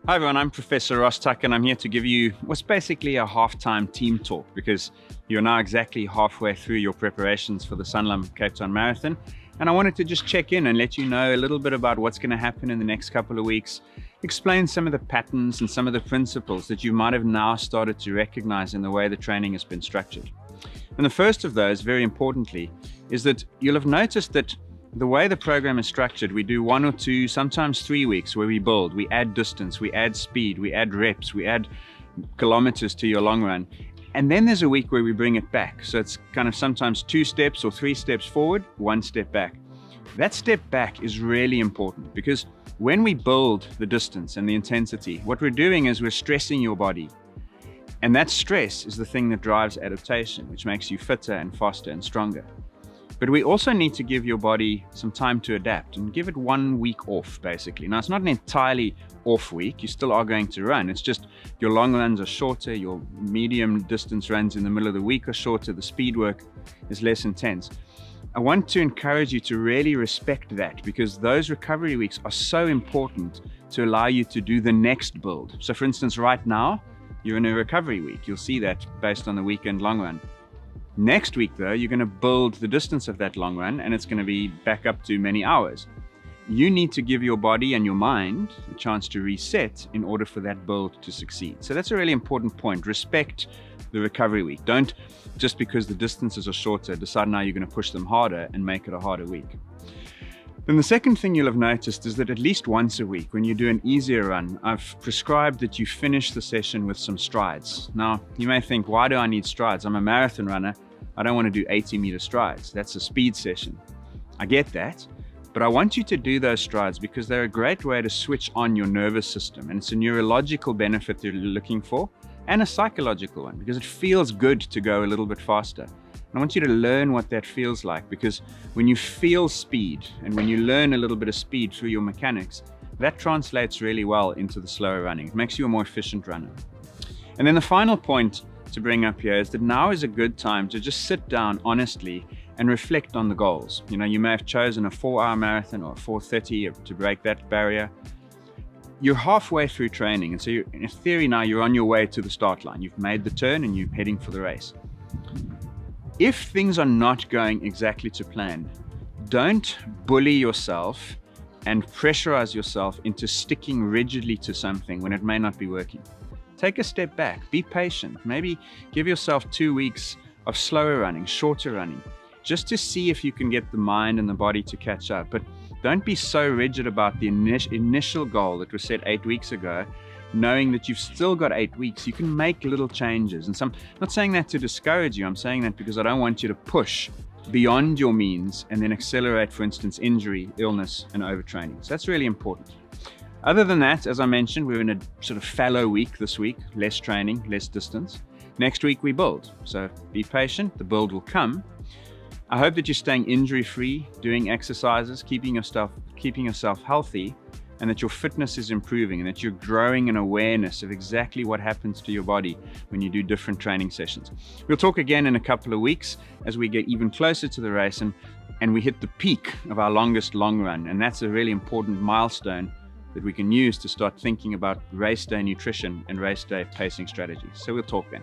Hi everyone, I'm Professor Ross Tuck and I'm here to give you what's basically a halftime team talk because you're now exactly halfway through your preparations for the Sanlam Cape Town Marathon. And I wanted to just check in and let you know a little bit about what's going to happen in the next couple of weeks, explain some of the patterns and some of the principles that you might have now started to recognize in the way the training has been structured. And the first of those, very importantly, is that you'll have noticed that the way the program is structured, we do 1 or 2, sometimes 3 weeks where we build, we add distance, we add speed, we add reps, we add kilometers to your long run. And then there's a week where we bring it back. So it's kind of sometimes 2 steps or 3 steps forward, 1 step back. That step back is really important because when we build the distance and the intensity, what we're doing is we're stressing your body. And that stress is the thing that drives adaptation, which makes you fitter and faster and stronger. But we also need to give your body some time to adapt and give it 1 week off, basically. Now, it's not an entirely off week. You still are going to run. It's just your long runs are shorter, your medium distance runs in the middle of the week are shorter, the speed work is less intense. I want to encourage you to really respect that because those recovery weeks are so important to allow you to do the next build. So for instance, right now, you're in a recovery week. You'll see that based on the weekend long run. Next week, though, you're going to build the distance of that long run and it's going to be back up to many hours. You need to give your body and your mind a chance to reset in order for that build to succeed. So that's a really important point. Respect the recovery week. Don't, just because the distances are shorter, decide now you're going to push them harder and make it a harder week. Then the second thing you'll have noticed is that at least once a week, when you do an easier run, I've prescribed that you finish the session with some strides. Now, you may think, why do I need strides? I'm a marathon runner. I don't want to do 80-meter strides. That's a speed session. I get that, but I want you to do those strides because they're a great way to switch on your nervous system. And it's a neurological benefit that you're looking for and a psychological one because it feels good to go a little bit faster. And I want you to learn what that feels like because when you feel speed and when you learn a little bit of speed through your mechanics, that translates really well into the slower running. It makes you a more efficient runner. And then the final point to bring up here is that now is a good time to just sit down honestly and reflect on the goals. You know, you may have chosen a 4-hour marathon or a 4:30 to break that barrier. You're halfway through training, and so in theory now you're on your way to the start line. You've made the turn and you're heading for the race. If things are not going exactly to plan, don't bully yourself and pressurize yourself into sticking rigidly to something when it may not be working. Take a step back, be patient, maybe give yourself 2 weeks of slower running, shorter running, just to see if you can get the mind and the body to catch up. But don't be so rigid about the initial goal that was set 8 weeks ago, knowing that you've still got 8 weeks. You can make little changes. And I'm not saying that to discourage you, I'm saying that because I don't want you to push beyond your means and then accelerate, for instance, injury, illness, and overtraining. So that's really important. Other than that, as I mentioned, we're in a sort of fallow week this week, less training, less distance. Next week we build. So be patient, the build will come. I hope that you're staying injury-free, doing exercises, keeping yourself healthy, and that your fitness is improving and that you're growing an awareness of exactly what happens to your body when you do different training sessions. We'll talk again in a couple of weeks as we get even closer to the race and we hit the peak of our longest long run. And that's a really important milestone that we can use to start thinking about race day nutrition and race day pacing strategies. So we'll talk then.